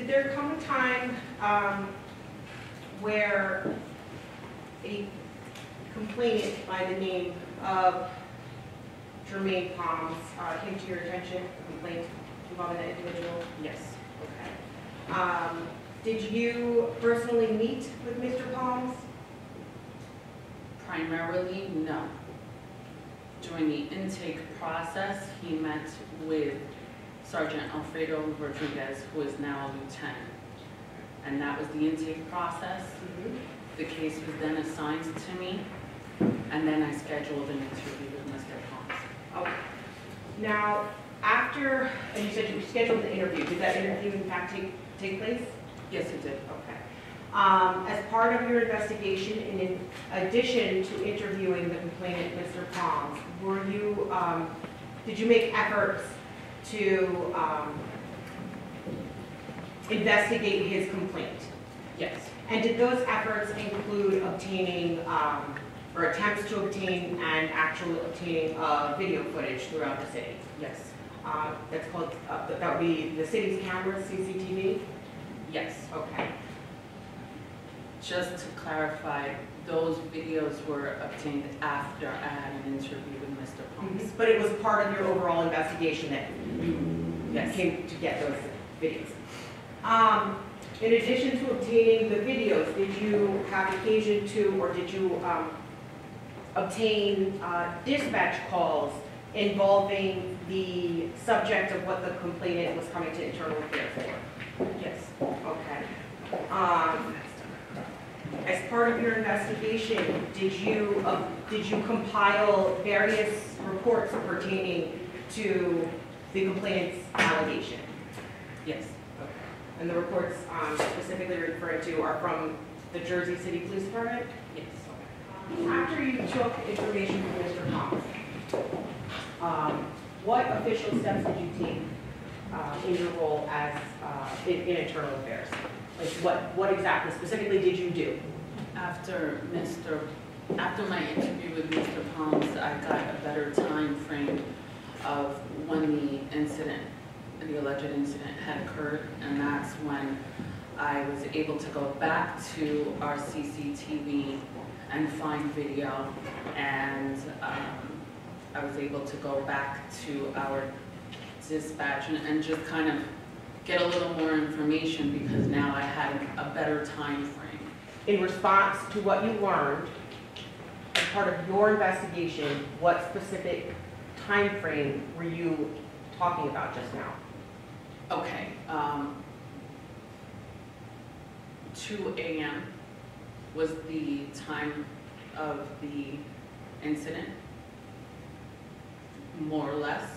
did there come a time where a complainant by the name of Jermaine Palms came to your attention, a complaint involving that individual? Yes. Okay. Did you personally meet with Mr. Palms? Primarily, no. During the intake process, he met with Sergeant Alfredo Rodriguez, who is now a lieutenant. And that was the intake process. The case was then assigned to me, and then I scheduled an interview with Mr. Palms. Okay. Now, after, and you said you scheduled the interview, did that interview in fact take place? Yes, it did. Okay. As part of your investigation, and in addition to interviewing the complainant, Mr. Palms, were you, did you make efforts to investigate his complaint? Yes. And did those efforts include obtaining, or attempts to obtain and actually obtaining video footage throughout the city? Yes. That's called, that would be the city's cameras, CCTV? Yes. Okay. Just to clarify, those videos were obtained after I had an interview with Mr. Palms. But it was part of your overall investigation that you came to get those videos. In addition to obtaining the videos, did you have occasion to, or did you obtain dispatch calls involving the subject of what the complainant was coming to internal affairs for? Yes. Okay. As part of your investigation, did you compile various reports pertaining to the complainant's allegation? Yes. Okay. And the reports specifically referred to are from the Jersey City Police Department? Yes. Okay. After you took information from Mr. Palms, what official steps did you take in your role as in internal affairs? Like what exactly, specifically did you do? After my interview with Mr. Palms, I got a better time frame of when the alleged incident had occurred, and that's when I was able to go back to our CCTV and find video, and I was able to go back to our dispatch and just kind of get a little more information, because now I had a better time frame. In response to what you learned, as part of your investigation, what specific time frame were you talking about just now? Okay, 2 a.m. was the time of the incident, more or less.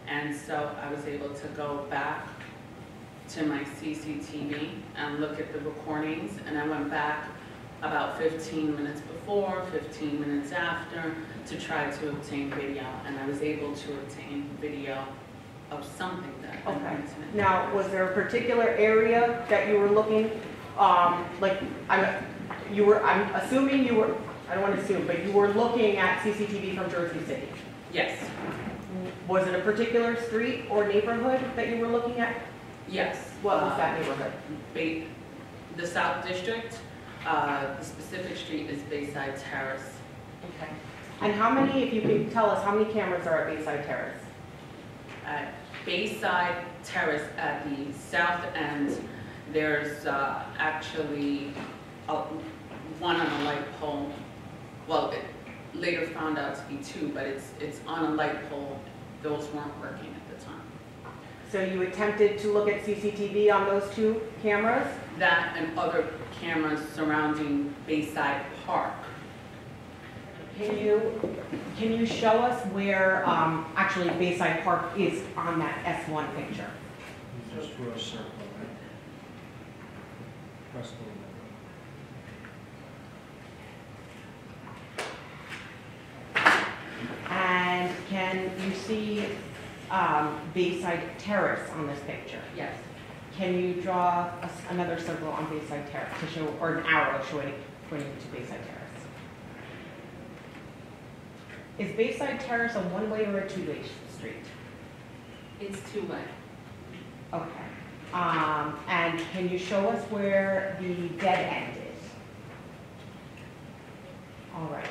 And so I was able to go back to my CCTV and look at the recordings, and I went back about 15 minutes before, 15 minutes after, to try to obtain video, and I was able to obtain video of something that Okay. Now, was there a particular area that you were looking, I'm assuming you were, I don't want to assume, but you were looking at CCTV from Jersey City? Yes. Was it a particular street or neighborhood that you were looking at? Yes. What was that neighborhood? The South District. The specific street is Bayside Terrace. Okay. And how many, if you could tell us, how many cameras are at Bayside Terrace? At Bayside Terrace at the south end, there's actually one on a light pole. Well, it later found out to be 2, but it's on a light pole. Those weren't working at the time. So you attempted to look at CCTV on those 2 cameras? That and other cameras surrounding Bayside Park. Can you show us where actually Bayside Park is on that S1 picture? You just draw a circle, right? Press the And can you see Bayside Terrace on this picture? Yes. Can you draw another circle on Bayside Terrace to show, or an arrow pointing to Bayside Terrace? Is Bayside Terrace a one-way or a 2-way street? It's 2-way. Okay. And And can you show us where the dead end is? All right.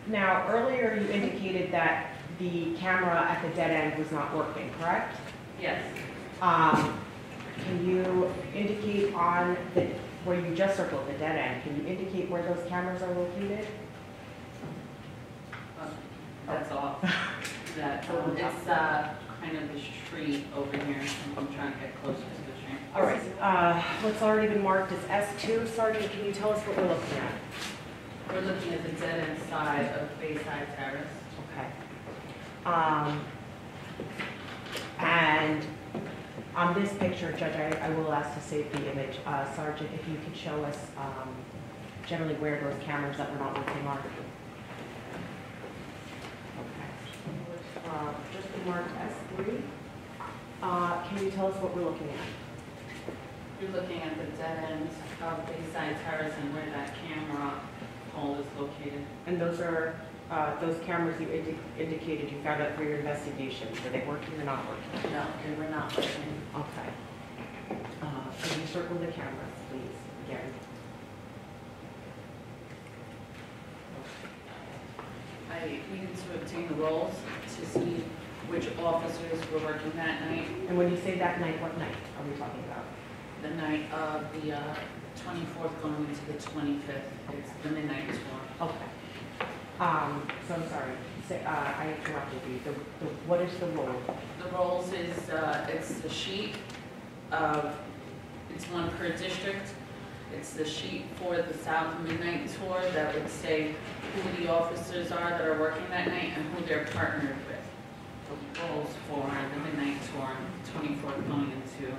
Now, earlier you indicated that the camera at the dead end was not working, correct? Yes. Can you indicate on the, where you just circled the dead end, can you indicate where those cameras are located? That's all. That, it's kind of the street over here. I'm trying to get closer to the street. All right, what's already been marked as S2, Sergeant, can you tell us what we're looking at? We're looking at the dead end side of Bayside Terrace. Okay. And on this picture, Judge, I will ask to save the image. Sergeant, if you could show us generally where those cameras that we're not working are. Okay. Just been marked S3. Can you tell us what we're looking at? You're looking at the dead end of Bayside Terrace and where that camera pole is located. And those are those cameras you indicated you found out for your investigation. Were they working or not working? No, they were not working. Okay. Can you circle the cameras, please, again? I needed to obtain the rolls to see which officers were working that night. And when you say that night, what night are we talking about? The night of the 24th going into the 25th. It's the midnight tour. Okay. So I'm sorry, I interrupted you. What is the role? The rolls is, it's the sheet of, it's one per district. It's the sheet for the South Midnight Tour that would say who the officers are that are working that night and who they're partnered with. The rolls for the Midnight Tour, 24th going into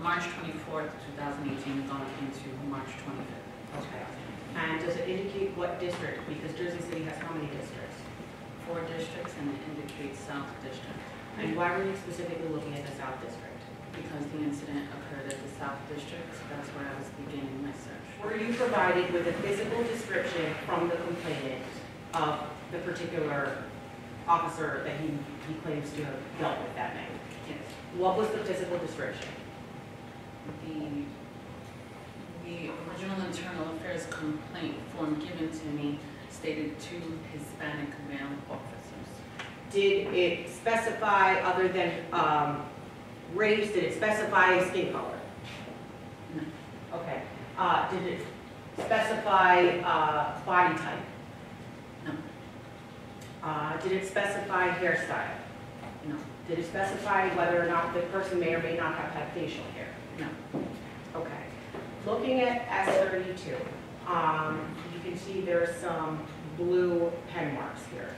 March 24th, 2018, going into March 25th. Okay. And does it indicate what district? Because Jersey City has how many districts? 4 districts, and it indicates South District. And why were you specifically looking at the South District? Because the incident occurred at the South District, that's where I was beginning my search. Were you provided with a physical description from the complainant of the particular officer that he claims to have dealt with that night? Yes. What was the physical description? The original internal affairs complaint form given to me stated 2 Hispanic male officers. Did it specify, other than race, did it specify skin color? No. Okay. Did it specify body type? No. Did it specify hairstyle? No. Did it specify whether or not the person may or may not have had facial hair? No. Okay. Looking at S32, you can see there are some blue pen marks here.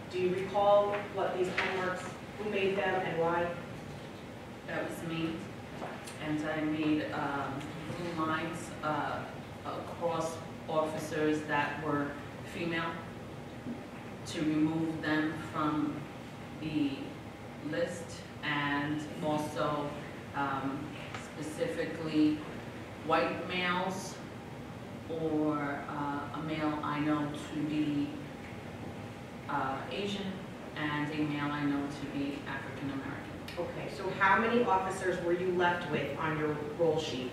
Do you recall what these pen marks, who made them and why? That was me, and I made blue lines across officers that were female to remove them from the list, and also specifically white males or a male I know to be Asian and a male I know to be African American. Okay, so how many officers were you left with on your roll sheet?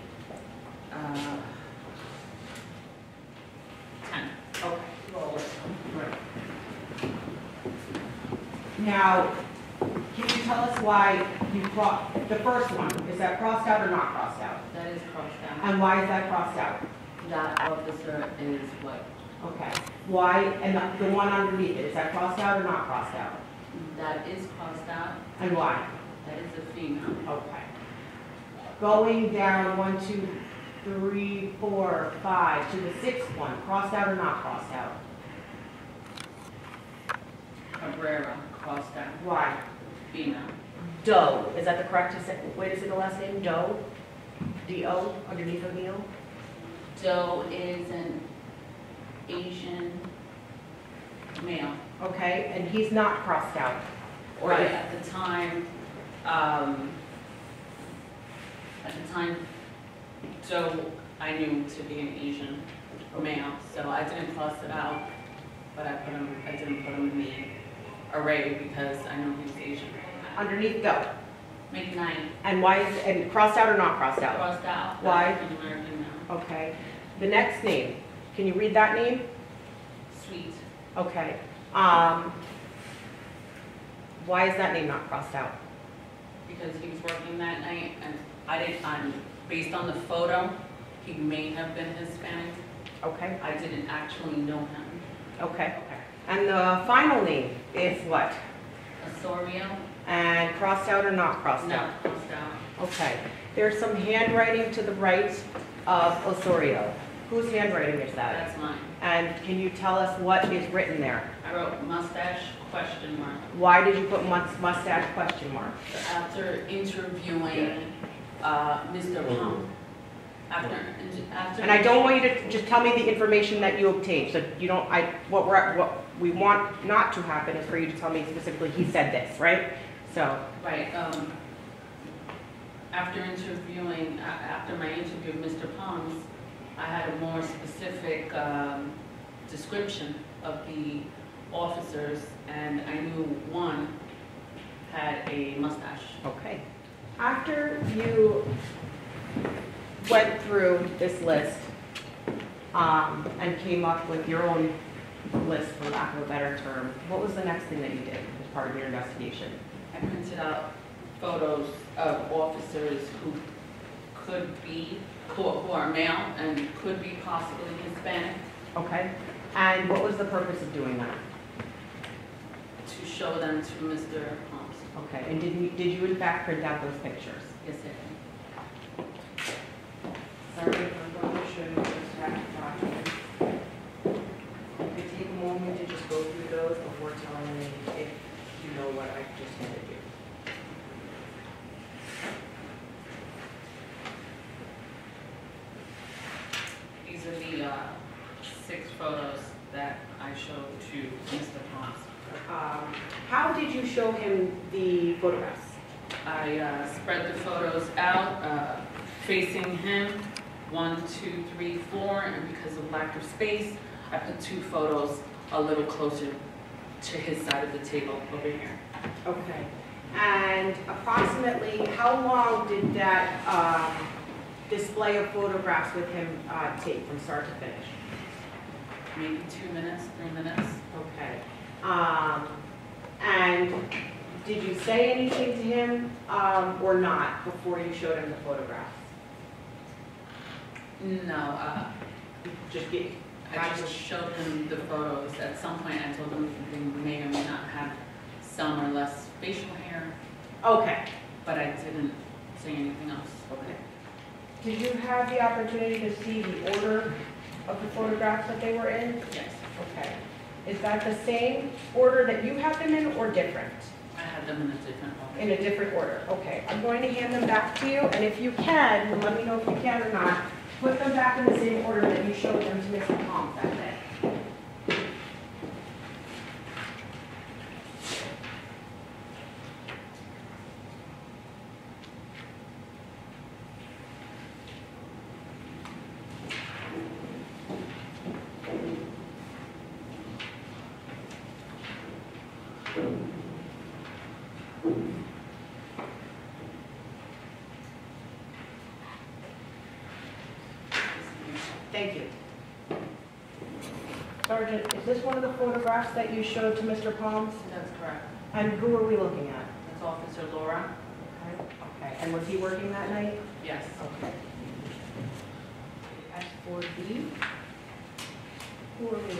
10. Okay. Right. Now, can you tell us why you crossed, the first one, is that crossed out or not crossed out? That is crossed out. And why is that crossed out? That officer is what? Okay. Why, and the one underneath it, is that crossed out or not crossed out? That is crossed out. And why? That is a female. Okay. Going down 1, 2, 3, 4, 5 to the 6th one, crossed out or not crossed out? Cabrera, crossed out. Why? Female. Doe, is that the correct way to say the last name? Doe? D-O, underneath O'Neill? Doe is an Asian male. Okay, and he's not crossed out? Or Right, is- at the time, Doe I knew to be an Asian male, so I didn't cross it out, but I didn't put him in the array because I know he was Asian. underneath Doe? McKnight, And why is, and crossed out or not crossed out? crossed out. Why? African American male. Okay. The next name, can you read that name? Suitt. Okay. Why is that name not crossed out? Because he was working that night, and based on the photo, he may have been Hispanic. Okay. I didn't actually know him. Okay. And the final name is what? Osorio? And crossed out or not crossed out? No, crossed out. Okay. There's some handwriting to the right of Osorio. Whose handwriting is that? That's mine. And can you tell us what is written there? I wrote mustache, question mark. Why did you put mustache question mark? After interviewing Mr. Pump. After. And I don't want you to just tell me the information that you obtained. So you don't, what we want not to happen is for you to tell me specifically, he said this, right? So. Right, after my interview with Mr. Palms, I had a more specific description of the officers, and I knew one had a mustache. Okay. After you went through this list and came up with your own list, for lack of a better term, what was the next thing that you did as part of your investigation? I printed out photos of officers who are male and could be possibly Hispanic, Okay. And what was the purpose of doing that? to show them to Mr. Palms. Okay. And did you in fact print out those pictures? Yes, I did. Sorry, I'm going to show you this tax document. You could take a moment to just go through those before telling me if you know what I just handed you. These are the 6 photos that I showed to Mr. Palms. How did you show him the photographs? I spread the photos out, facing him, 1, 2, 3, 4, and because of lack of space, I put 2 photos a little closer to his side of the table over here. Okay. And approximately how long did that display of photographs with him take from start to finish? Maybe 2 minutes, 3 minutes. Okay. And did you say anything to him or not before you showed him the photographs? No, Just get. I just showed him the photos. At some point, I told him they may or may not have some or less facial hair, Okay. but I didn't say anything else. Okay. Did you have the opportunity to see the order of the photographs that they were in? Yes, Okay. Is that the same order that you have them in or different? I had them in a different order. In a different order, okay. I'm going to hand them back to you, and if you can, and let me know if you can or not, put them back in the same order that you showed them to Mr. Palms that day. Thank you. Sergeant, is this one of the photographs that you showed to Mr. Palms? That's correct. And who are we looking at? That's Officer Laura. Okay. And was he working that night? Yes. Okay. S4D? Who are we looking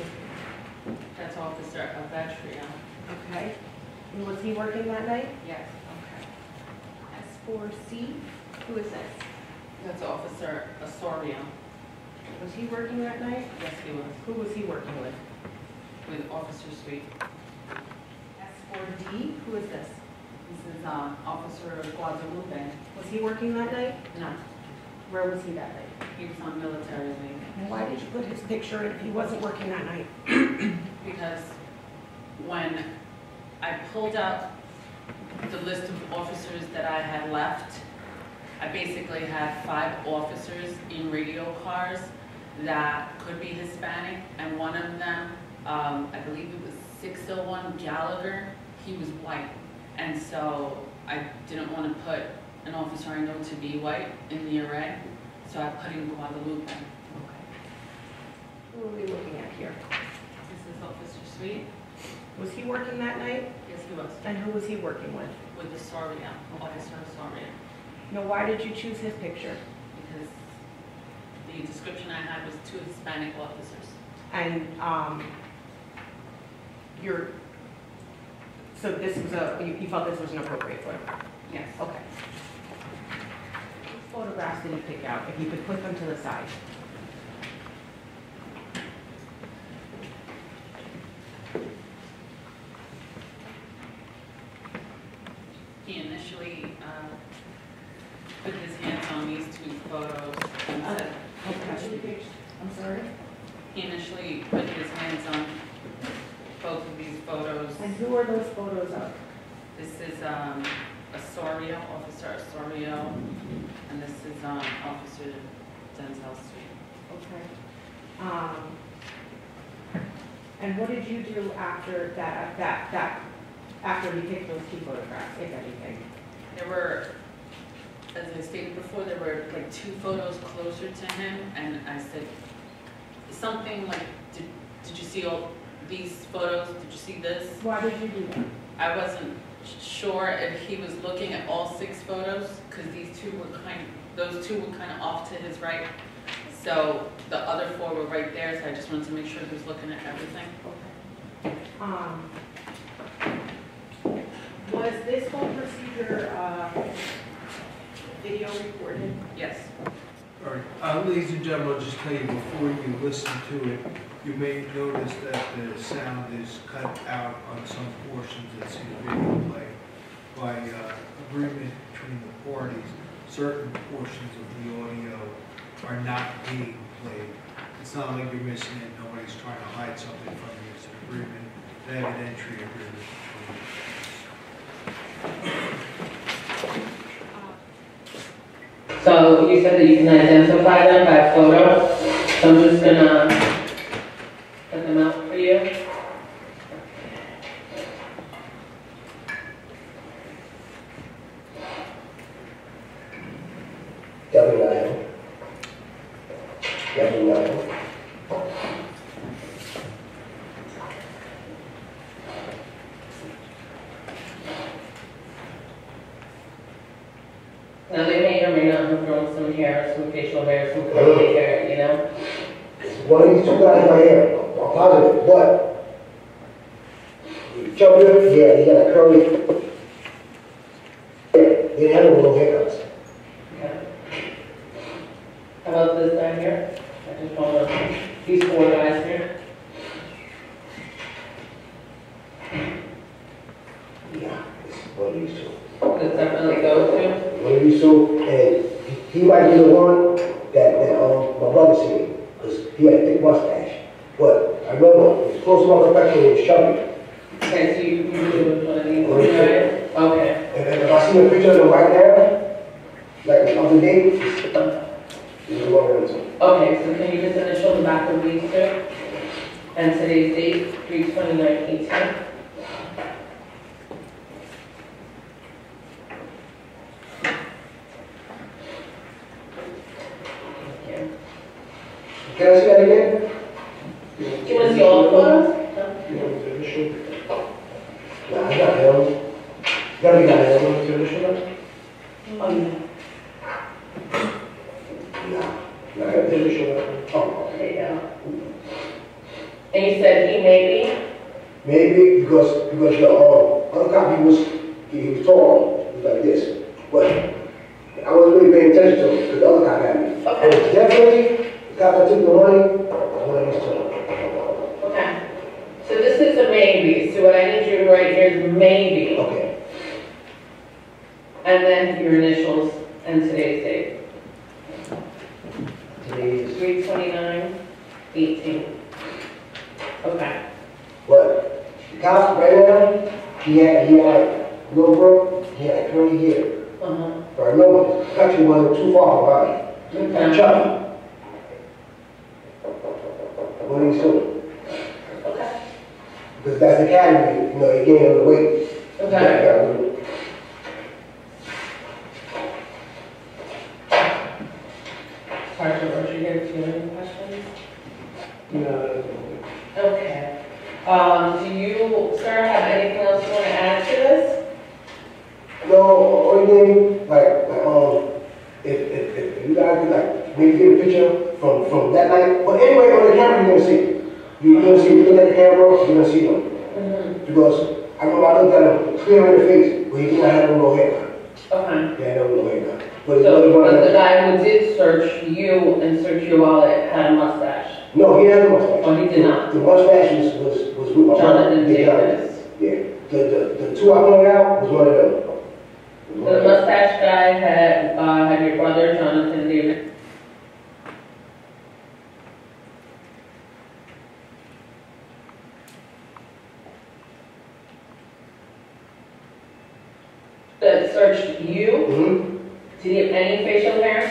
at? That's Officer Avetria. Okay. And was he working that night? Yes. Okay. S4C? Who is this? That's Officer Osorio. Was he working that night? Yes, he was. Who was he working with? With Officer Suitt. S4D? Who is this? This is Officer Guadalupe. Was he working that night? No, Where was he that night? he was on military leave. And why did you put his picture in if he wasn't working that night? Because when I pulled out the list of officers that I had left, I basically had 5 officers in radio cars that could be Hispanic, and one of them, I believe it was 601 Gallagher, he was white. And so I didn't want to put an officer I know to be white in the array, so I put in Guadalupe. Okay. Who are we looking at here? This is Officer Suitt. Was he working that night? Yes, he was. And who was he working with? With the Soria, Officer Soria. Now, why did you choose his picture? Because the description I had was 2 Hispanic officers. And so this was you felt this was an appropriate photograph? Yes. Okay. Which photographs did you pick out? If you could put them to the side. He initially put his hands on these 2 photos and said, I'm sorry? he initially put his hands on both of these photos. And who are those photos of? This is Osorio, Officer Osorio, and this is Officer Denzel Suitt. Okay. And what did you do after after you picked those 2 photographs, if anything? There were, as I stated before, there were like 2 photos closer to him, and I said something like, did you see all these photos? Did you see this? Why did you do that? I wasn't sure if he was looking at all 6 photos, because these 2 were those 2 were kind of off to his right. So the other 4 were right there, so I just wanted to make sure he was looking at everything. Okay. Was this whole procedure video recorded? Yes. All right, ladies and gentlemen, I'll just tell you before you listen to it, you may notice that the sound is cut out on some portions that's in the video play. By agreement between the parties, certain portions of the audio are not being played. It's not like you're missing it, nobody's trying to hide something from you. It's an agreement, an evidentiary agreement between So you said that you can identify them by photo, so I'm just gonna put them out for you. W9. W9. Now they may or may not have grown some hair, some facial hair, some curly hair, you know? One of these 2 guys right here, I'm positive, but Joker, yeah, he got a curly. Yeah, he had a little haircuts. Okay. How about this guy here? I just want to, these 4 guys here. Yeah, it's one of these 2. Does definitely go to? One of these 2, and he might be the one that my brother seen, because he had a thick mustache. But I remember, he was close to my perfection, he was chubby. Okay, so you do one of these, right? Okay. And if I see a picture of him right now, like the other day, he's one of them 2. Okay, so can you just initial the back of these 2? And today's date, 3/29/18. Can I see that again? Do you want to see all the photos? No? You want to initial? Nah, I got him. Gotta be got him. Want to initial? Oh, yeah. Nah, I got the initial. Oh, There you go. And you said he may be? maybe because the other copy he was tall, he was like this. But I wasn't really paying attention to him because the other copy had me. Okay. It was definitely the copy that took the money. One of these 2. Okay. So this is a maybe. So what I need you to write here is maybe. Okay. And then your initials and today's date. Today's 3/29/18. Okay. But the cop right now, he had little bro, he had curly hair. Uh-huh. But I remember, the country wasn't too far from me. Okay. Chucky. What are you doing? Okay. Because that's the academy, he gave him the weight. Okay. Sergeant Rodriguez, do you have any questions? No. Okay. Do you, sir, have anything else you want to add to this? No, only thing, if you guys could like maybe get a picture from that night, but anyway, on the camera you're gonna see it. You're gonna see, you look at the camera, you're gonna see them. Mm-hmm. Because I remember I looked at him clear in the face, but he did not have no haircut. Okay. Yeah, no haircut. But So the guy who did search you and search your wallet had a mustache? no, he had a mustache. Oh, he did not? The mustache was with my Jonathan Yeah, Davis. Yeah, the two I pointed out was one of them. The mustache guy had your brother, Jonathan Davis. That searched you? Mm-hmm. Did he have any facial hair?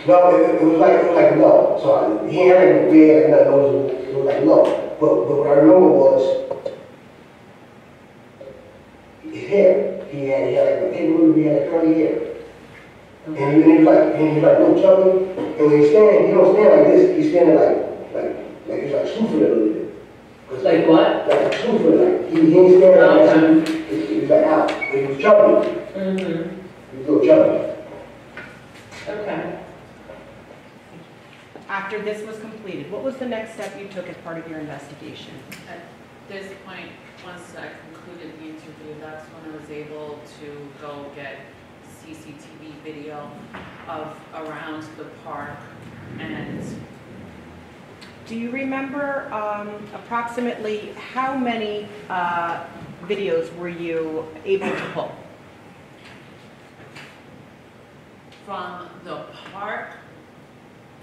No, it was like low. So he had like a beard, like nothing. It was like low. But what I remember was his hair. He had curly hair. And he was like no chubby. And when he don't stand like this. He's standing like he's like swooping a little bit. Like what? Like swooping, like he ain't standing like that. He was like out, but he was chubby. Mm-hmm. He was a little chubby. Okay. After this was completed, what was the next step you took as part of your investigation? At this point, once I concluded the interview, that's when I was able to go get CCTV video of around the park. And Do you remember approximately how many videos were you able to pull? from the park,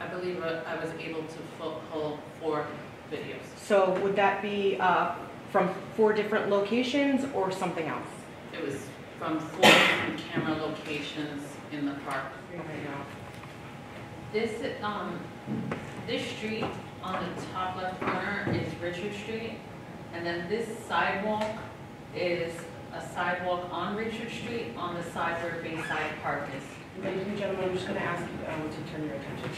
I believe I was able to pull 4 videos. So would that be from 4 different locations or something else? It was from 4 different camera locations in the park. This street on the top left corner is Richard Street, and then this sidewalk is a sidewalk on Richard Street on the side where Bayside Park is. Ladies and gentlemen, I'm just going to ask you to turn your attention.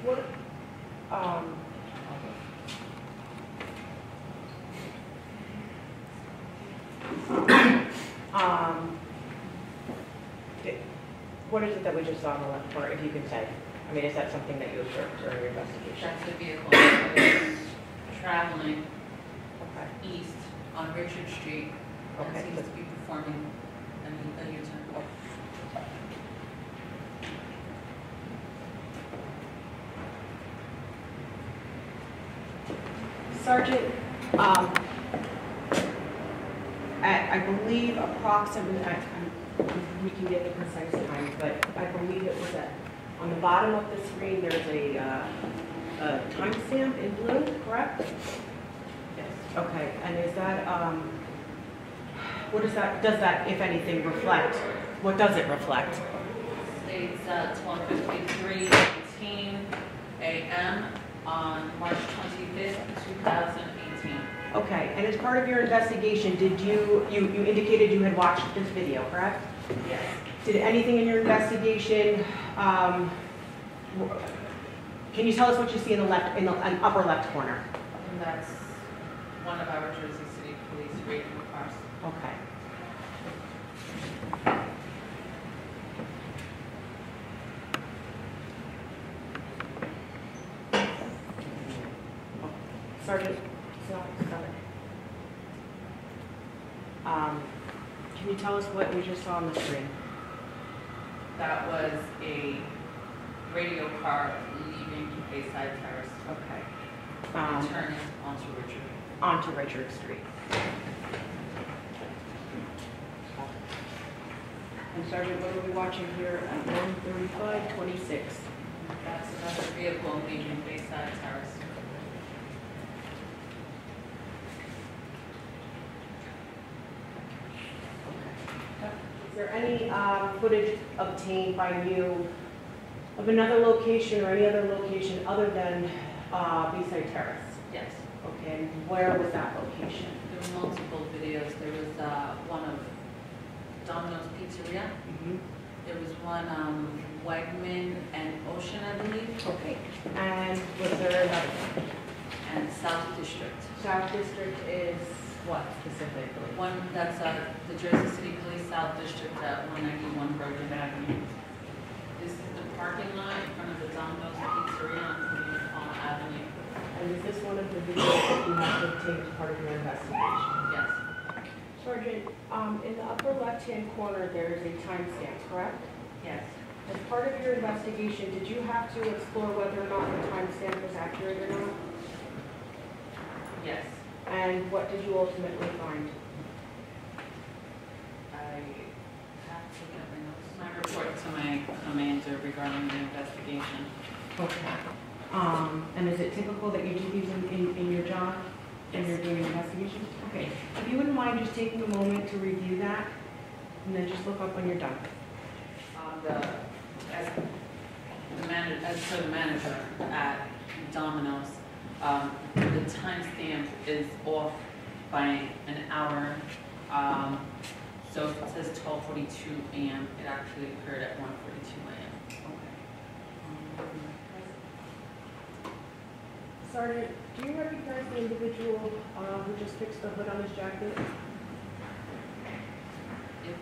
What, what is it that we just saw on the left corner, if you can say? I mean, is that something that you observed during your investigation? That's the vehicle that was traveling Okay. east on Richard Street and Okay. seems to be performing a U-turn. Sergeant, I believe approximately, we can get the precise time, but I believe it was on the bottom of the screen, there's a timestamp in blue, correct? Yes. Okay, and is that, what is that, does that, if anything, reflect? What does it reflect? States 12:53 a.m. on March 25th, 2018. Okay, and as part of your investigation, did you indicated you had watched this video, correct? Yes. Did anything in your investigation, can you tell us what you see in the upper left corner? And that's one of our Jersey City Police radio cars. Okay. Sergeant, stop it. Can you tell us what we just saw on the screen? That was a radio car leaving Bayside Terrace, Okay. turning onto Richard. Onto Richard Street. And Sergeant, what are we watching here at 1:35:26? That's another vehicle leaving Bayside Terrace. Is there any footage obtained by you Of another location or any other location other than Bayside Terrace? Yes. Okay, and where was that location? There were multiple videos. There was one of Domino's Pizzeria. There was one Wegman and Ocean, I believe, Okay, and was there another one? and South District. South District is what specifically? One that's the Jersey City Police South District at 191 Bergen Avenue. This is the parking lot in front of the Domino's Pizzeria on Avenue. And is this one of the videos that you have to take as part of your investigation? Yes. Sergeant, in the upper left-hand corner, there is a timestamp, correct? Yes. As part of your investigation, did you have to explore whether or not the timestamp was accurate or not? Yes. And what did you ultimately find? I have to get my notes, my report to my commander regarding the investigation. Okay. And is it typical that you do these in your job when you're doing an investigation? Okay. If you wouldn't mind just taking a moment to review that, and then just look up when you're done. As per the manager at Domino's, the timestamp is off by an hour. So if it says 12:42 a.m., it actually occurred at 1:42 a.m. Sergeant, do you recognize the individual who just fixed the hood on his jacket? Yes.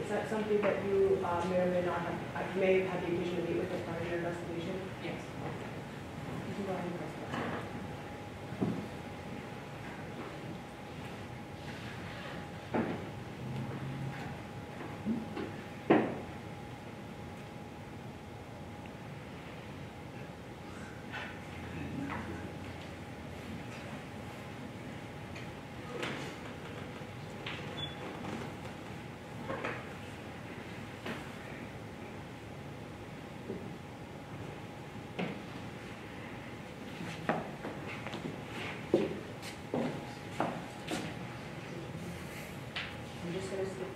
Is that something that you may or may not have, may have had the occasion to meet with as part of your investigation? Yes. You can go ahead and press that. I'm just going to skip.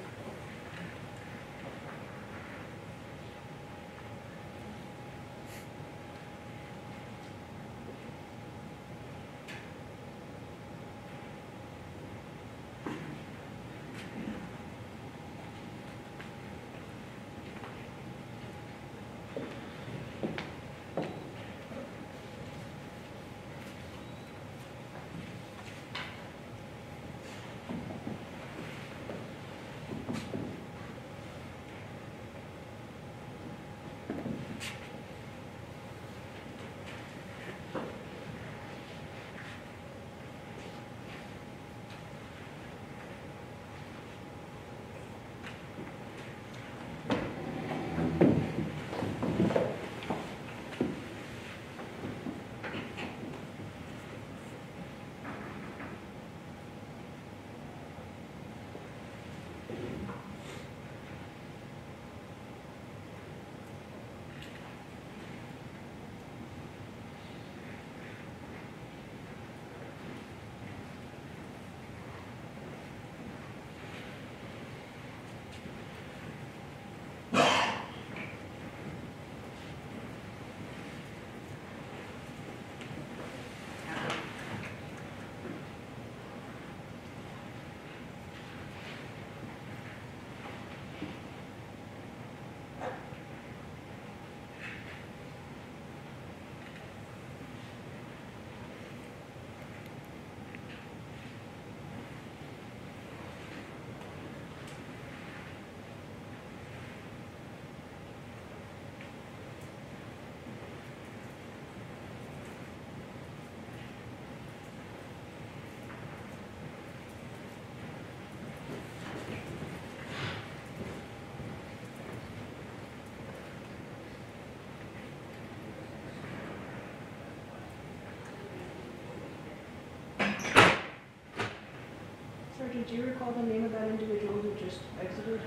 Sergeant, do you recall the name of that individual who just exited?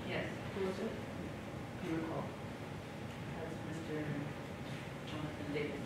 Yes. Who was it? Do you recall? That's Mr. Jonathan Davis.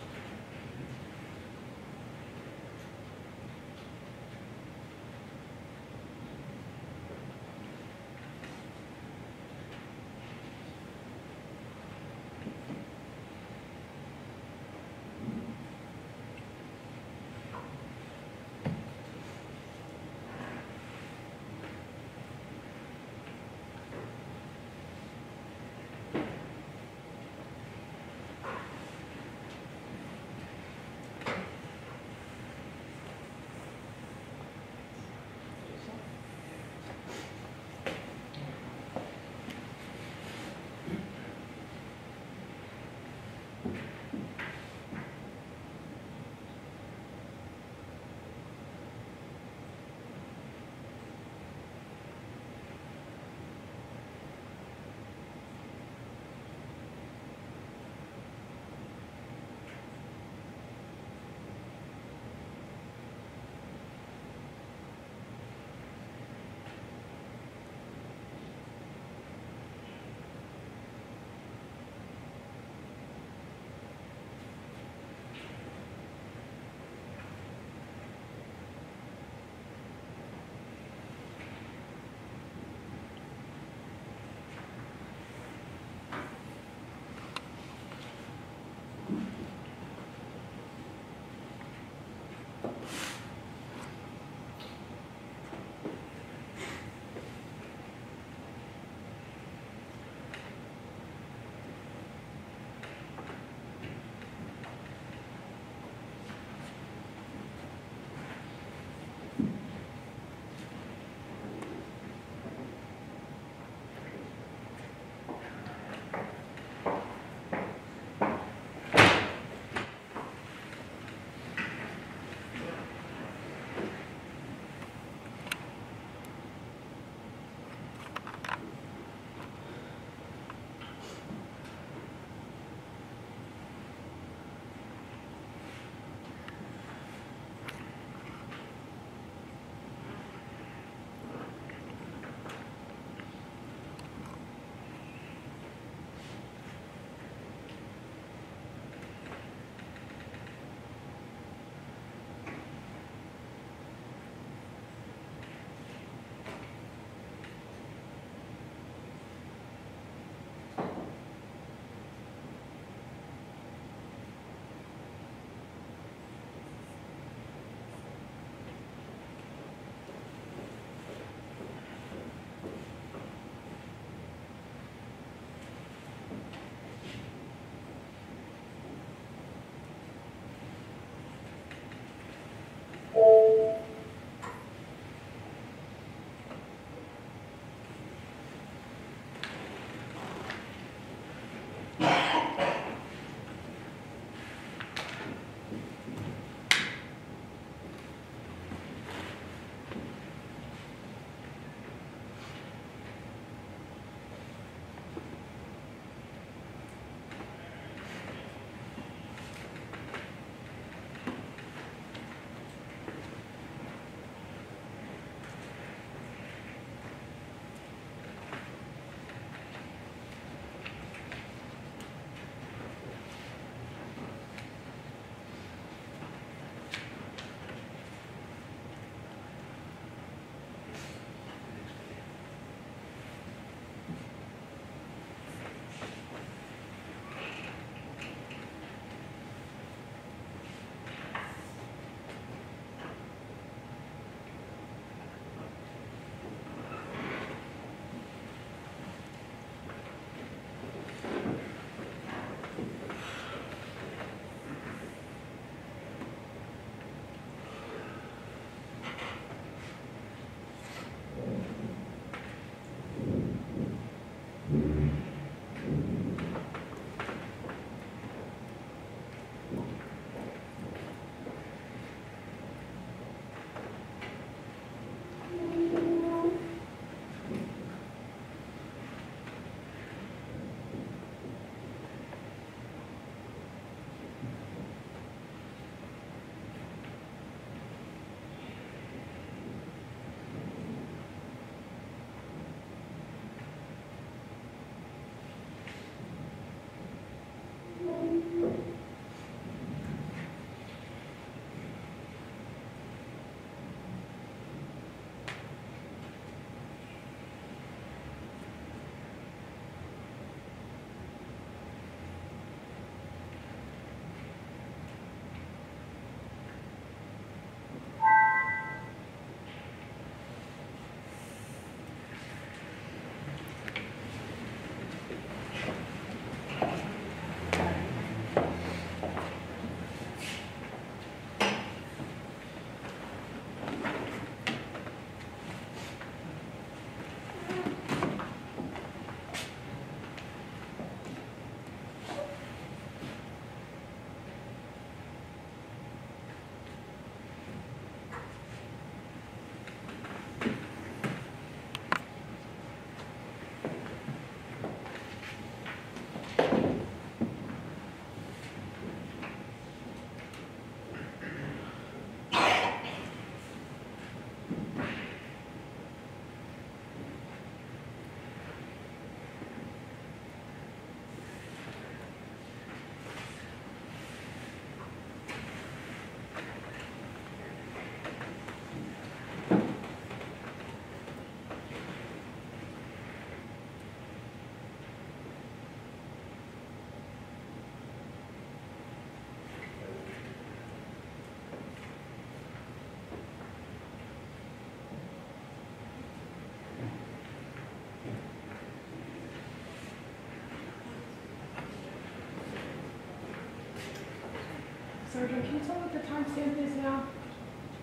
Sergeant, can you tell what the timestamp is now?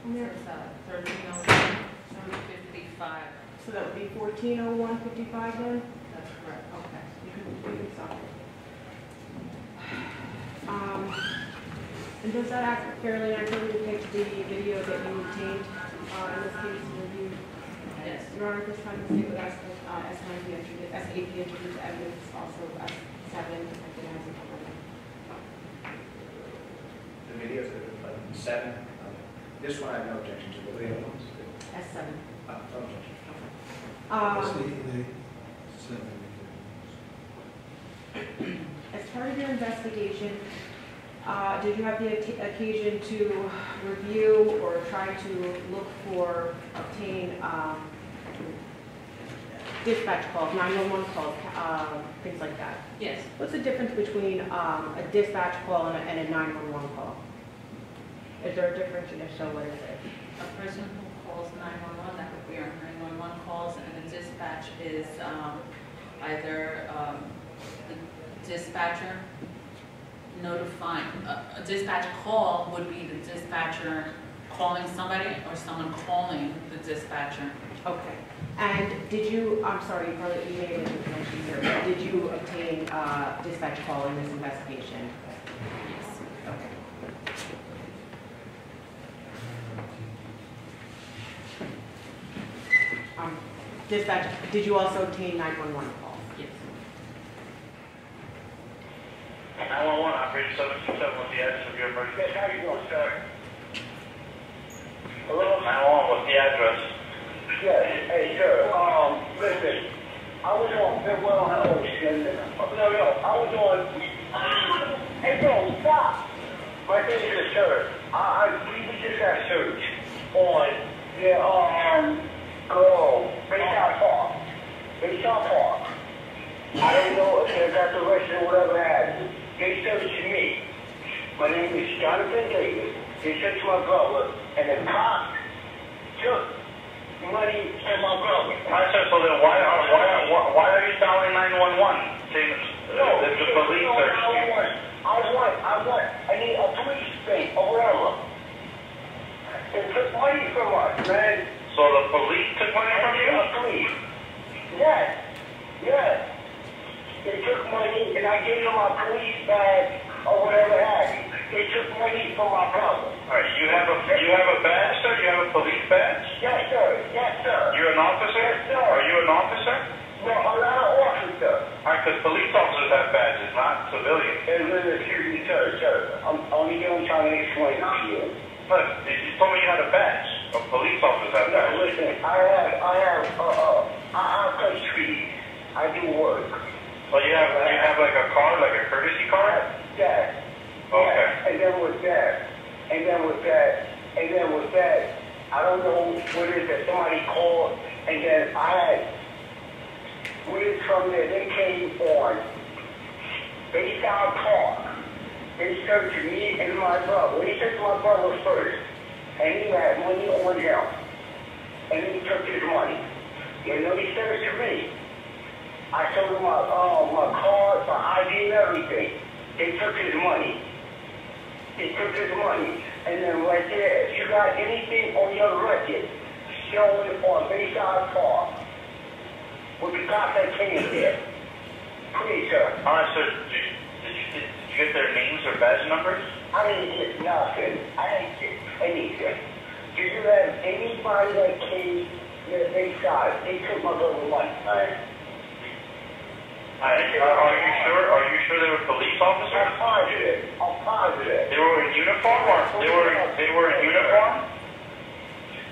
On there? It's 13:07:55. So that would be 14:01:55 then? That's correct. Okay, you can stop. And does that fairly accurately depict the video that you obtained in this case review? Yes. Your Honor, this time the state would ask that SAP introduce evidence, also S7, recognizing The videos that are like 7, this one I have no objection to, but the other ones, S7. no objection. As part of your investigation, did you have the occasion to review or try to look for, obtain dispatch calls, 911 calls, things like that? Yes. What's the difference between a dispatch call and a 911 call? Is there a difference, and if so, what is it? A person who calls 911, that would be our 911 calls, and a dispatch is either the dispatcher notifying, a dispatch call would be the dispatcher calling somebody or someone calling the dispatcher. Okay. And did you, I'm sorry, you may have mentioned here, but did you obtain dispatch call in this investigation? Yes. Okay. Dispatch, did you also obtain 911 calls? Yes. 911, operator 727, what's the address of your emergency? Yes, how you doing, sir? Hello? 911, what's the address? Yes, hey, sir, listen, I was on, well, no, I was on, hey, bro, stop. My thing is, sir, we just got searched on the, Bayshore Park. I don't know if they got the rest or whatever have you. They searched me. My name is Jonathan Davis. They searched my brother, and the cops took money from my brother. Alright, sir, so then why are you dialing 911? Saying that the police searched you? I need a police thing or whatever. They took money from us, man. So the police took money from you? Police. Yes. They took money and I gave them my police badge or whatever have you. They took money from my brother. Alright, you have a badge, sir? You have a police badge? Yes, sir. You're an officer? Yes, sir. Are you an officer? No, I'm not an officer. Alright, because police officers have badges, not civilians. Excuse me, sir. I'm trying to explain to you. Look, you told me you had a badge. Police officers have No, badges. listen, I cut trees. I do work. Well, you have like a card, like a courtesy card? Yes. Okay. And then with that, I don't know what it is that somebody called, and then from there, they came on Bayshore Park. They searched me and my brother. They searched my brother first, and he had money on him, and he took his money. You know, he searched me. I showed him my card, my ID, and everything. They took his money. And then right there, if you got anything on your record showing on Bayshore Park, with the cops that came there, please, sir. Alright, so did you get their names or badge numbers? I didn't get nothing. I didn't get anything. Do you have anybody that came to Bayside? They took my brother money, right? Are you sure they were police officers? I'm positive. They were in uniform or they were in uniform?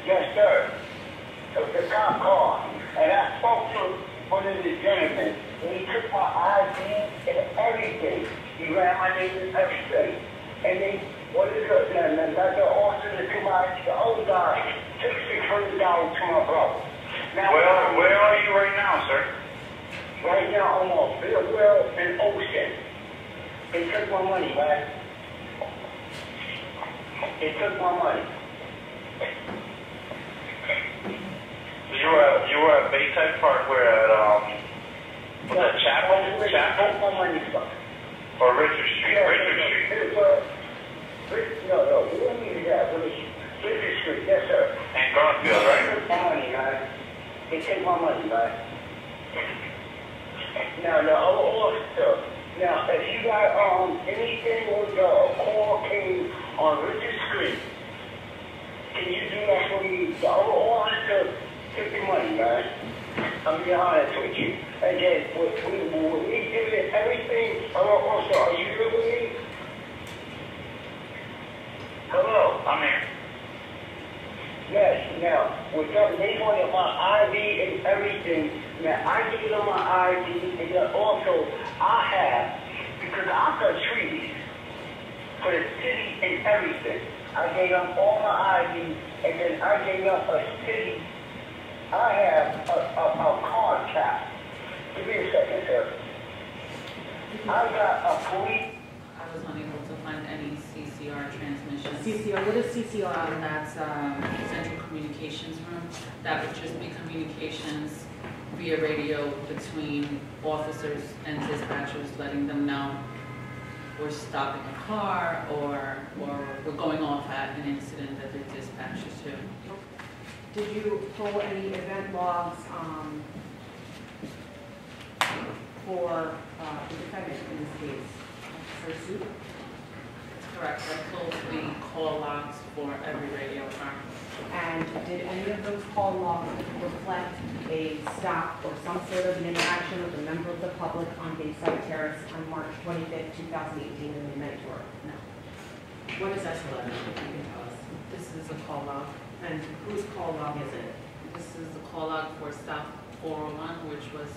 Yes, sir. It was a cop car. And I spoke to one of the gentlemen, and he took my ID and everything. He ran my name and everything. And they, what is it? And that's the officer the old guy took $600 to my brother. Now, Where are you right now, sir? right now, I'm on Billwell and Ocean. They took my money, man. They took my money. You were at Bayside Park where at the Chapel? Took my money from. Or Richard Street? Yeah, Richard Street. Richard They take my money, man. Now, the other officer, now, if you got, anything with the call came on Richard Street, can you do that for me? The other officer took the money, man. I'm being honest with you. And then, when we give it everything, other officer, are you here with me? Hello? I'm here. Yes, now, with them, they wanted my ID and everything. Now, I gave them my ID, and then also, I have, because I got treaties for the city and everything. I gave them all my ID, and then I gave them a city. I have a contract. Give me a second, sir. I got a police. I was unable to find any CCR transmissions. CCR, what is CCR? That's Central Communications Room. That would just be communications via radio between officers and dispatchers, letting them know we're stopping a car or we're going off at an incident that they're dispatched to. Did you pull any event logs for the defendant in this case, Officer Suitt? Correct. I pulled the call logs for every radio car. And did any of those call logs reflect a stop or some sort of an interaction with a member of the public on Bayside Terrace on March 25th, 2018 in the midnight tour? No. What is S11, if you can tell us? This is a call log. And whose call log is it? This is the call log for South 401, which was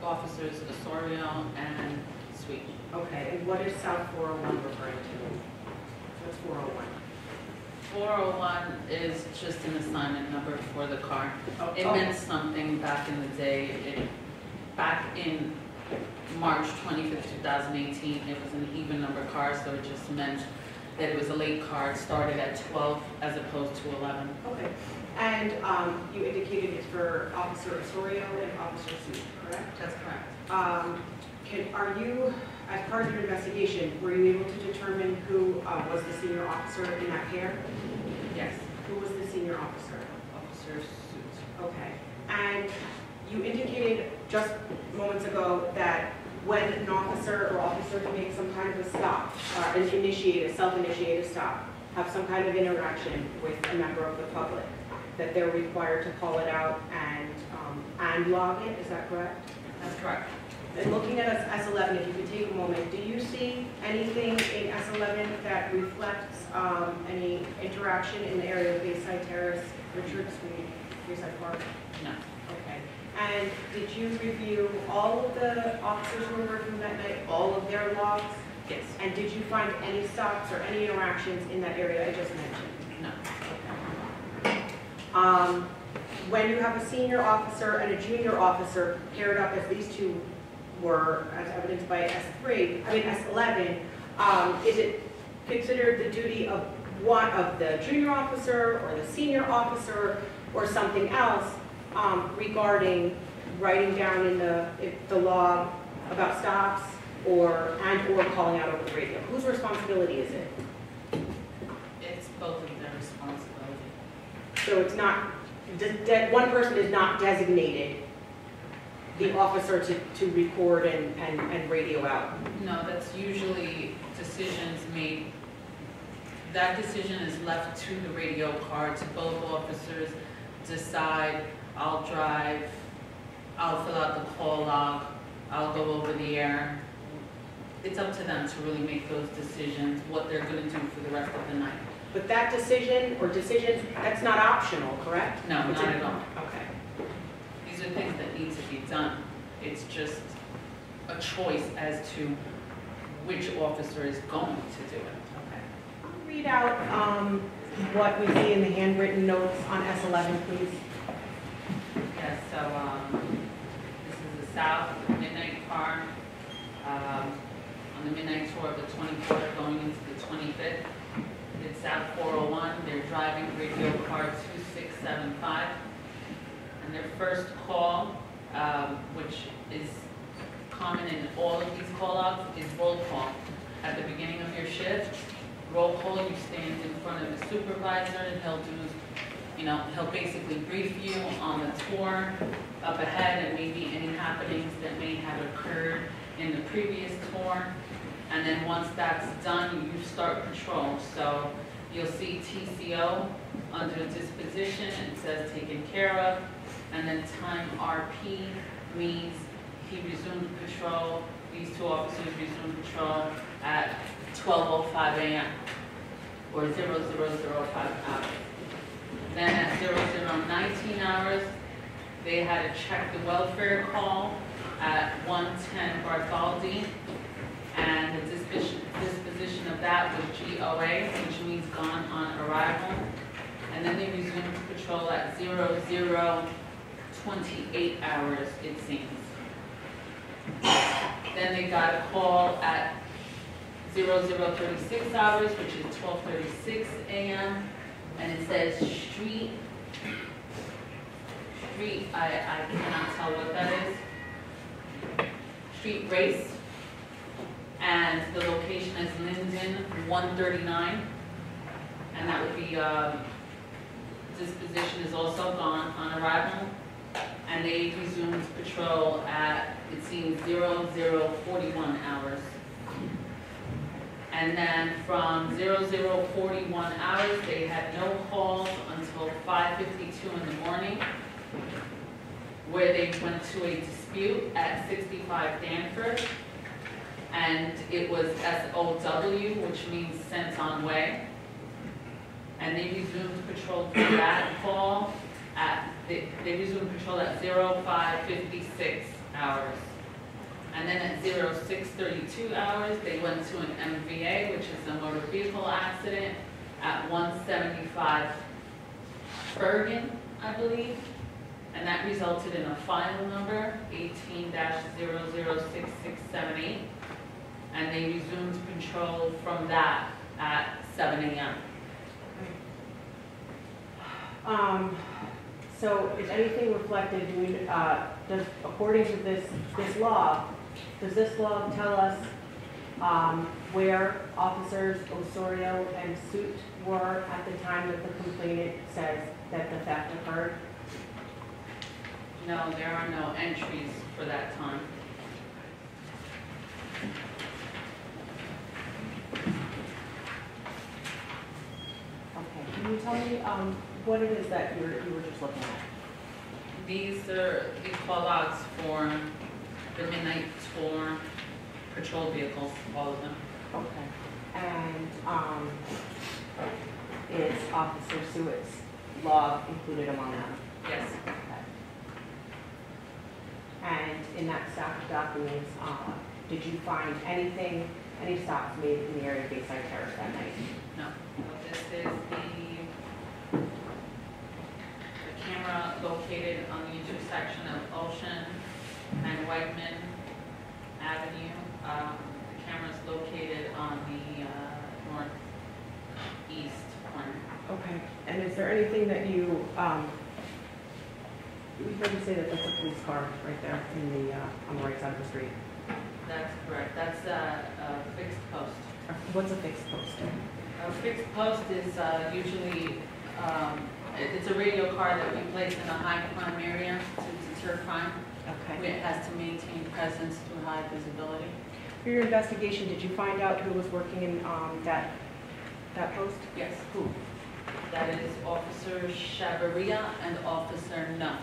Officers Osorio and Suitt. Okay, and what is South 401 referring to? What's 401? 401 is just an assignment number for the car. It Oh. meant something back in the day. Back in March 25th, 2018, it was an even number car, so it just meant that it was a late car. It started at 12 as opposed to 11. Okay. And you indicated it's for Officer Osorio and Officer Suitt, correct? That's correct. Are you, as part of your investigation, were you able to determine who was the senior officer in that pair? Yes. Who was the senior officer? Officer Suitt. Okay. And you indicated just moments ago that when an officer or officers make some kind of a stop, self-initiate a stop, have some kind of interaction with a member of the public, that they're required to call it out and log it, is that correct? That's correct. And looking at S11, if you could take a moment, do you see anything in S11 that reflects any interaction in the area of Bayside Terrace, Richard Street, Bayside Park? No. Okay. And did you review all of the officers who were working that night, all of their logs? Yes. And did you find any stops or any interactions in that area I just mentioned? No. When you have a senior officer and a junior officer paired up as these two were, as evidenced by S11, is it considered the duty of one of the junior officer or the senior officer or something else regarding writing down in the log about stops or calling out over the radio? Whose responsibility is it? It's both of their responsibility. So it's not, one person is not designated the officer to record and radio out. No, that's usually decisions made. That decision is left to the radio car, to both officers decide, I'll drive, I'll fill out the call log, I'll go over the air. It's up to them to really make those decisions, what they're going to do for the rest of the night. But that decision or decisions, that's not optional, correct? No, It's not a- at all. Okay. These are things that need to be done. It's just a choice as to which officer is going to do it. Okay. I'll read out what we see in the handwritten notes on S11, please. Yes, so this is the South midnight car on the midnight tour of the 24th going into the 25th. It's South 401. They're driving radio car 2675. And their first call, which is common in all of these call logs, is roll call. At the beginning of your shift, roll call, you stand in front of the supervisor and he'll do You know, he'll basically brief you on the tour up ahead and maybe any happenings that may have occurred in the previous tour. And then once that's done, you start patrol. So you'll see TCO under disposition, it says taken care of. And then time RP means he resumed patrol, these two officers resumed patrol at 12:05 a.m. or 0005 hours. Then at 0019 hours, they had to check the welfare call at 110 Bartholdi, and the disposition of that was GOA, which means gone on arrival. And then they resumed patrol at 0028 hours, it seems. Then they got a call at 0036 hours, which is 12:36 a.m. And it says street, I cannot tell what that is. Street race. And the location is Linden 139. And that would be, disposition is also gone on arrival. And they resumed patrol at, it seems, 0041 hours. And then from 0041 hours, they had no calls until 5:52 in the morning, where they went to a dispute at 65 Danforth. And it was SOW, which means sent on way. And they resumed patrol for that call at, they resumed patrol at 0556 hours. And then at 0632 hours, they went to an MVA, which is a motor vehicle accident, at 175 Bergen, I believe. And that resulted in a file number, 18-006678. And they resumed patrol from that at 7 a.m. So is anything reflected, according to this law, does this law tell us where officers Osorio and Suitt were at the time that the complainant says that the theft occurred? No, there are no entries for that time. Okay, can you tell me what it is that you were just looking at? These are the call-outs for the midnight tour patrol vehicles, all of them. Okay. And is Officer Suitt's log included among them? Yes. Okay. And in that stack of documents, did you find any stops made in the area of Bayside Terrace that night? No. This is the camera located on the intersection of Ocean and Whiteman Avenue. The camera is located on the northeast corner. Okay. And is there anything that you heard you say that that's a police car right there in the on the right side of the street? That's correct. That's a fixed post. What's a fixed post? A fixed post is usually, it's a radio car that we place in a high crime area to deter crime. Okay. It has to maintain presence through high visibility. For your investigation, did you find out who was working in that post? Yes. Who? That is Officer Chavarria and Officer No. Okay.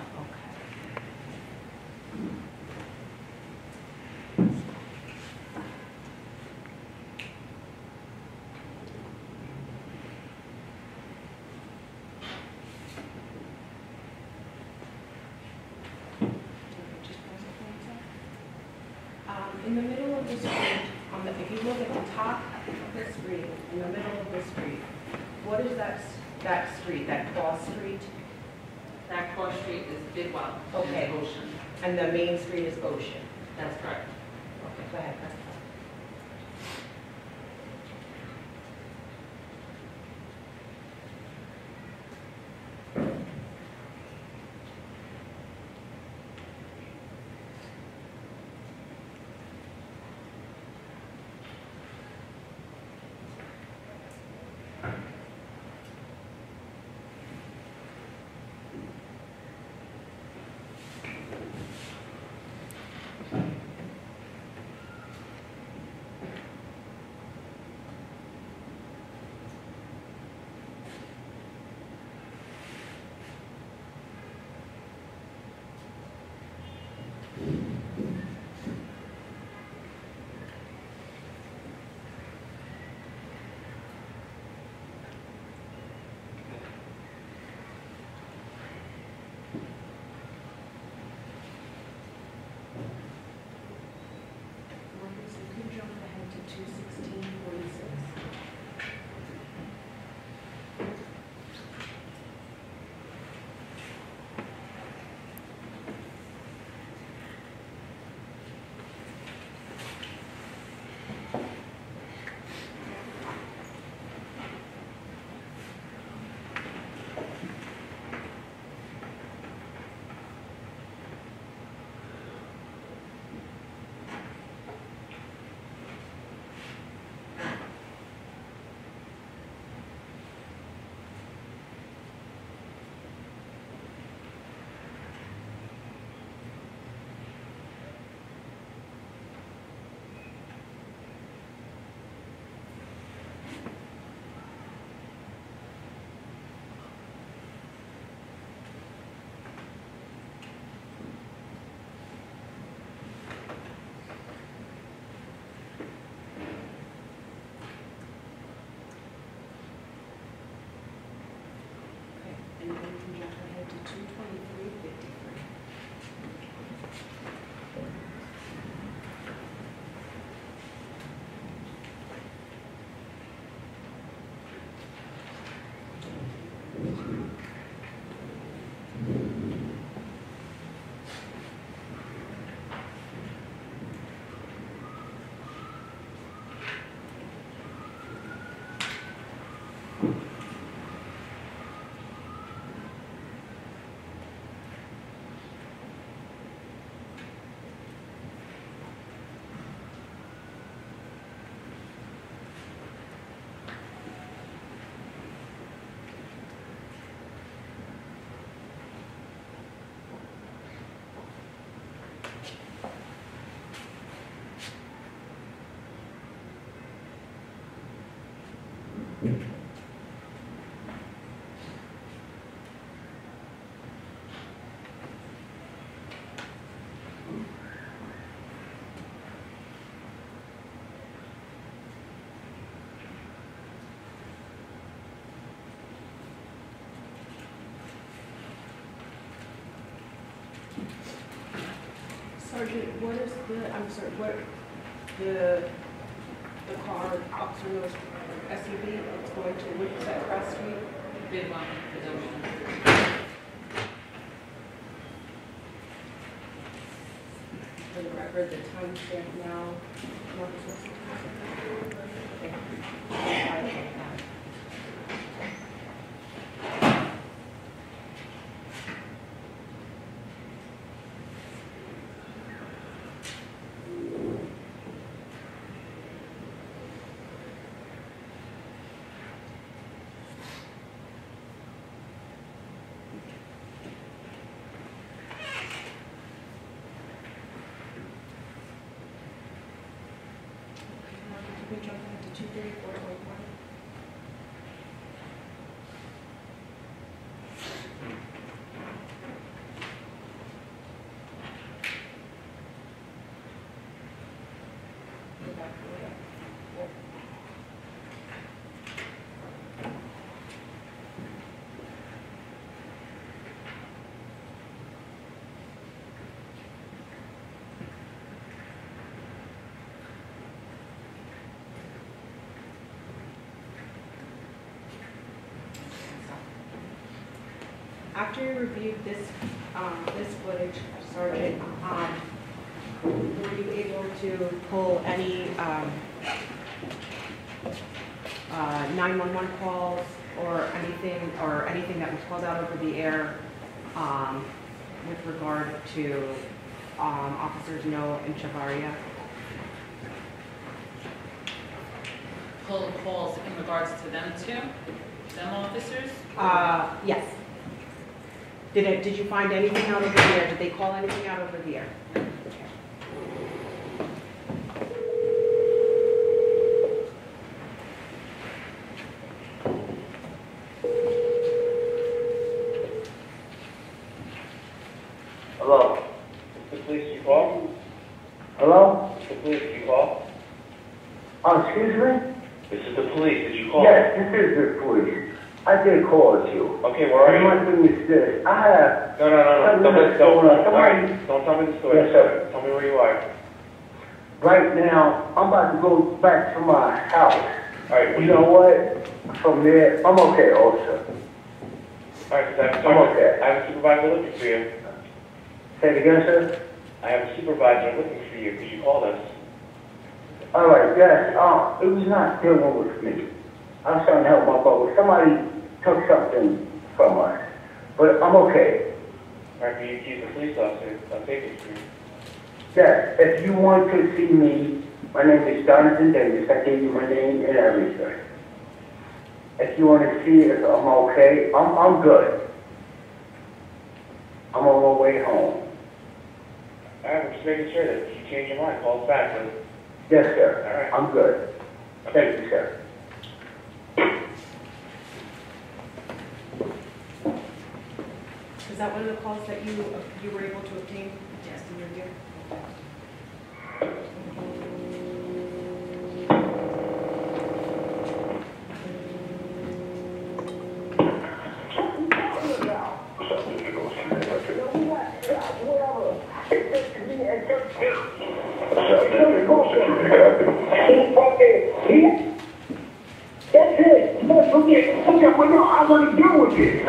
In the middle of the street, if you look at the top of the street, in the middle of the street, what is that street, that cross street? That cross street is Bidwell. Okay. And Ocean. And the main street is Ocean? That's correct. Okay, go ahead. Sergeant, what is the, I'm sorry, what, the car, officer knows SUV, it's going to, what is that, Cross Street? Bid one, the double. For the record, the timestamp now. We jump into 234.1. Go back to the After you reviewed this footage, Sergeant, were you able to pull any 911 calls or anything that was called out over the air with regard to Officers No and Chavaria? Pull calls in regards to them too? Them officers? Yes. Did you find anything out over the air? Did they call anything out over the air? Hello? The police you call? Hello? The police you call? Oh, excuse me? This is the police. Did you call? Yes, this is the police. I did call you. Okay, where are you? One thing is this. I have... No. Don't tell me the story. Yes, sir. Tell me where you are. Right now, I'm about to go back to my house. All right. You know what? From there, I'm okay also. All right, because I'm okay. I have a supervisor looking for you. Say it again, sir? I have a supervisor looking for you because you called us. All right, yes. It was not dealing with me. I was trying to help my brother. Somebody took something from us. But I'm okay. All right, but you accused the police officer of taking it from you. Yes, if you want to see me, my name is Jonathan Davis. I gave you my name and everything. If you want to see if I'm okay, I'm good. I'm on my way home. All right, we're just making sure that if you change your mind, call us back. But Yes, sir. All right. I'm good. Thank you, sir. Is that one of the calls that you were able to obtain? Yes, in your gear? That's it. Don't forget. Okay, well, no, I want to deal with it.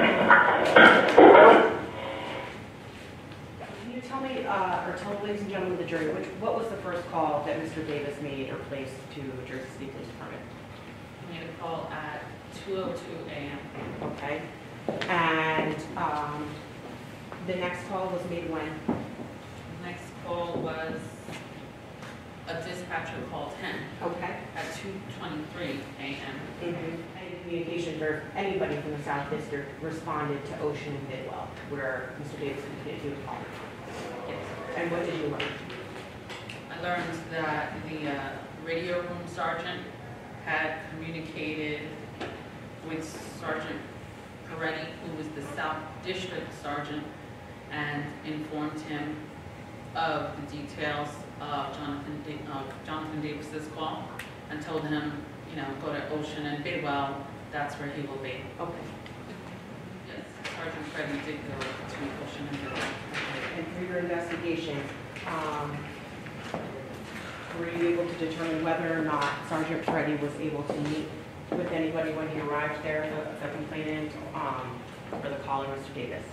Can you tell me, or tell the ladies and gentlemen of the jury, what was the first call that Mr. Davis made or placed to Jersey City Police Department? I made a call at 2:02 a.m. Okay. And the next call was made when? The next call was a dispatcher called 10 Okay. at 2:23 a.m. Any communication where anybody from the South District responded to Ocean and Bidwell, where Mr. Davis indicated he was calling? Yes. And what did you learn? I learned that the radio room sergeant had communicated with Sergeant Peretti, who was the South District Sergeant, and informed him of the details of Jonathan Davis's call, and told him, you know, go to Ocean and Bidwell, that's where he will be. Okay. Yes, Sergeant Peretti did go between Ocean and Bidwell. And through your investigation, were you able to determine whether or not Sergeant Peretti was able to meet with anybody when he arrived there, the complainant, or the caller, Mr. Davis?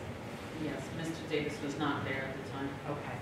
Yes, Mr. Davis was not there at the time. Okay.